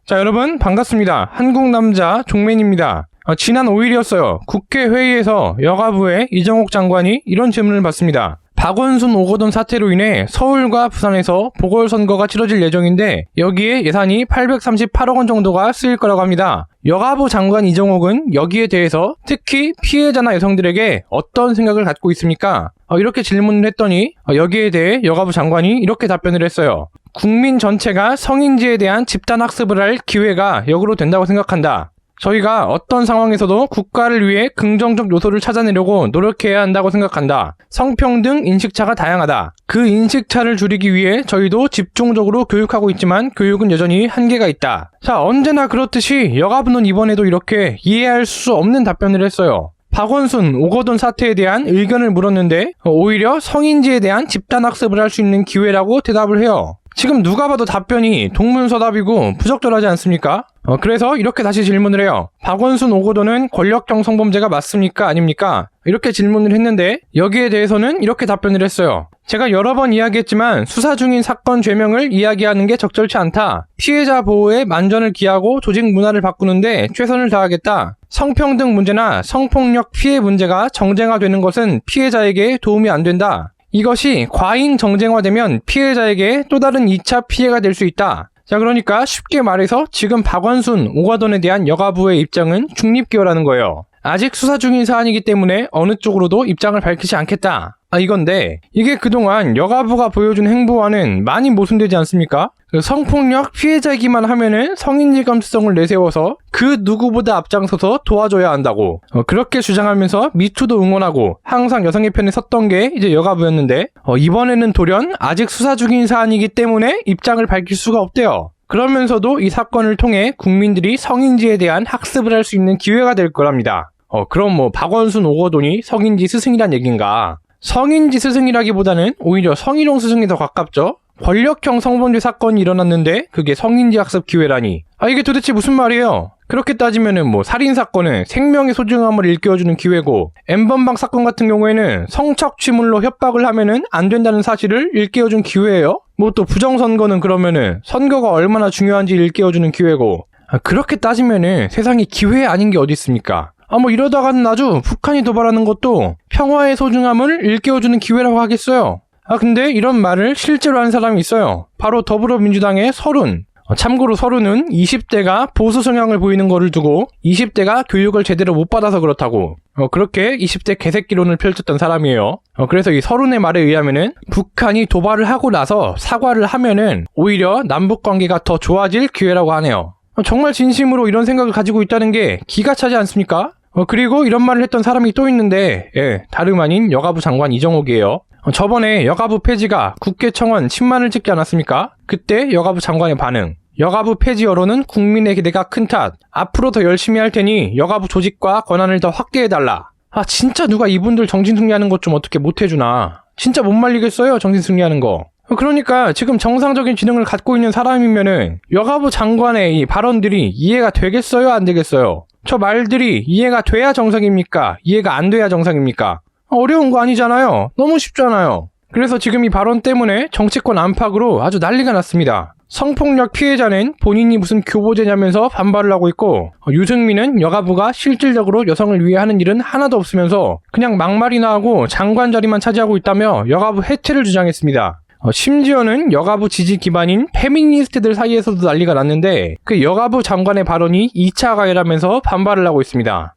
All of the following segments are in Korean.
자, 여러분 반갑습니다. 한국남자 종맨입니다. 지난 5일이었어요. 국회 회의에서 여가부의 이정옥 장관이 이런 질문을 받습니다. 박원순 오거돈 사태로 인해 서울과 부산에서 보궐선거가 치러질 예정인데 여기에 예산이 838억 원 정도가 쓰일 거라고 합니다. 여가부 장관 이정옥은 여기에 대해서 특히 피해자나 여성들에게 어떤 생각을 갖고 있습니까? 이렇게 질문을 했더니 여기에 대해 여가부 장관이 이렇게 답변을 했어요. 국민 전체가 성인지에 대한 집단학습을 할 기회가 역으로 된다고 생각한다. 저희가 어떤 상황에서도 국가를 위해 긍정적 요소를 찾아내려고 노력해야 한다고 생각한다. 성평등 인식차가 다양하다. 그 인식차를 줄이기 위해 저희도 집중적으로 교육하고 있지만 교육은 여전히 한계가 있다. 자, 언제나 그렇듯이 여가부는 이번에도 이렇게 이해할 수 없는 답변을 했어요. 박원순, 오거돈 사태에 대한 의견을 물었는데 오히려 성인지에 대한 집단학습을 할 수 있는 기회라고 대답을 해요. 지금 누가 봐도 답변이 동문서답이고 부적절하지 않습니까? 그래서 이렇게 다시 질문을 해요. 박원순, 오거돈은 권력형 성범죄가 맞습니까? 아닙니까? 이렇게 질문을 했는데 여기에 대해서는 이렇게 답변을 했어요. 제가 여러 번 이야기했지만 수사 중인 사건 죄명을 이야기하는 게 적절치 않다. 피해자 보호에 만전을 기하고 조직 문화를 바꾸는데 최선을 다하겠다. 성평등 문제나 성폭력 피해 문제가 정쟁화되는 것은 피해자에게 도움이 안 된다. 이것이 과잉 정쟁화되면 피해자에게 또 다른 2차 피해가 될 수 있다. 자, 그러니까 쉽게 말해서 지금 박원순, 오거돈에 대한 여가부의 입장은 중립기여라는 거예요. 아직 수사 중인 사안이기 때문에 어느 쪽으로도 입장을 밝히지 않겠다. 이건데 이게 그동안 여가부가 보여준 행보와는 많이 모순되지 않습니까? 성폭력 피해자이기만 하면은 성인지 감수성을 내세워서 그 누구보다 앞장서서 도와줘야 한다고 그렇게 주장하면서 미투도 응원하고 항상 여성의 편에 섰던 게 이제 여가부였는데 이번에는 돌연 아직 수사 중인 사안이기 때문에 입장을 밝힐 수가 없대요. 그러면서도 이 사건을 통해 국민들이 성인지에 대한 학습을 할 수 있는 기회가 될 거랍니다. 그럼 박원순, 오거돈이 성인지 스승이란 얘긴가? 성인지 스승이라기보다는 오히려 성희롱 스승이 더 가깝죠? 권력형 성범죄 사건이 일어났는데 그게 성인지 학습 기회라니. 이게 도대체 무슨 말이에요? 그렇게 따지면은 살인사건은 생명의 소중함을 일깨워주는 기회고 N번방 사건 같은 경우에는 성착취물로 협박을 하면은 안 된다는 사실을 일깨워준 기회예요? 또 부정선거는 그러면은 선거가 얼마나 중요한지 일깨워주는 기회고 그렇게 따지면은 세상에 기회 아닌 게 어디 있습니까? 이러다가는 아주 북한이 도발하는 것도 평화의 소중함을 일깨워주는 기회라고 하겠어요. 근데 이런 말을 실제로 한 사람이 있어요. 바로 더불어민주당의 설훈. 참고로 설훈은 20대가 보수 성향을 보이는 거를 두고 20대가 교육을 제대로 못 받아서 그렇다고 그렇게 20대 개새끼론을 펼쳤던 사람이에요. 그래서 이 설훈의 말에 의하면은 북한이 도발을 하고 나서 사과를 하면은 오히려 남북관계가 더 좋아질 기회라고 하네요. 정말 진심으로 이런 생각을 가지고 있다는 게 기가 차지 않습니까? 그리고 이런 말을 했던 사람이 또 있는데 다름 아닌 여가부 장관 이정옥이에요. 저번에 여가부 폐지가 국회 청원 10만을 찍지 않았습니까? 그때 여가부 장관의 반응. 여가부 폐지 여론은 국민의 기대가 큰 탓. 앞으로 더 열심히 할 테니 여가부 조직과 권한을 더 확대해달라. 진짜 누가 이분들 정신승리하는 것 좀 어떻게 못해주나. 진짜 못 말리겠어요, 정신승리하는 거. 그러니까 지금 정상적인 지능을 갖고 있는 사람이면은 여가부 장관의 이 발언들이 이해가 되겠어요, 안 되겠어요? 저 말들이 이해가 돼야 정상입니까? 이해가 안 돼야 정상입니까? 어려운 거 아니잖아요. 너무 쉽잖아요. 그래서 지금 이 발언 때문에 정치권 안팎으로 아주 난리가 났습니다. 성폭력 피해자는 본인이 무슨 교보제냐면서 반발을 하고 있고 유승민은 여가부가 실질적으로 여성을 위해 하는 일은 하나도 없으면서 그냥 막말이나 하고 장관 자리만 차지하고 있다며 여가부 해체를 주장했습니다. 심지어는 여가부 지지 기반인 페미니스트들 사이에서도 난리가 났는데 그 여가부 장관의 발언이 2차 가해라면서 반발을 하고 있습니다.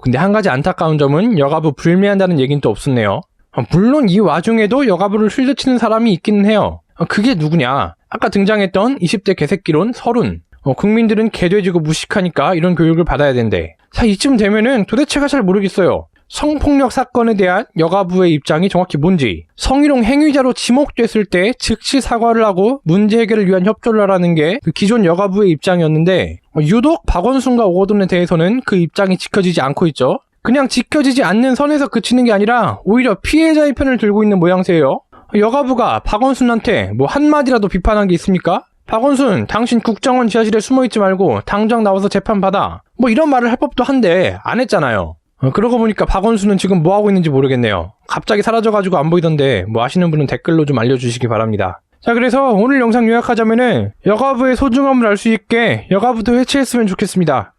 근데 한 가지 안타까운 점은 여가부 불매한다는 얘기는 또 없었네요. 물론 이 와중에도 여가부를 쉴드치는 사람이 있기는 해요. 그게 누구냐? 아까 등장했던 20대 개새끼론 설훈. 국민들은 개돼지고 무식하니까 이런 교육을 받아야 된대. 자, 이쯤 되면은 도대체가 잘 모르겠어요. 성폭력 사건에 대한 여가부의 입장이 정확히 뭔지, 성희롱 행위자로 지목됐을 때 즉시 사과를 하고 문제 해결을 위한 협조를 하라는 게 그 기존 여가부의 입장이었는데 유독 박원순과 오거돈에 대해서는 그 입장이 지켜지지 않고 있죠. 그냥 지켜지지 않는 선에서 그치는 게 아니라 오히려 피해자의 편을 들고 있는 모양새예요. 여가부가 박원순한테 한마디라도 비판한 게 있습니까? 박원순, 당신 국정원 지하실에 숨어있지 말고 당장 나와서 재판받아. 이런 말을 할 법도 한데 안 했잖아요. 그러고 보니까 박원순은 지금 뭐하고 있는지 모르겠네요. 갑자기 사라져가지고 안 보이던데 아시는 분은 댓글로 좀 알려주시기 바랍니다. 자, 그래서 오늘 영상 요약하자면은 여가부의 소중함을 알 수 있게 여가부도 해체했으면 좋겠습니다.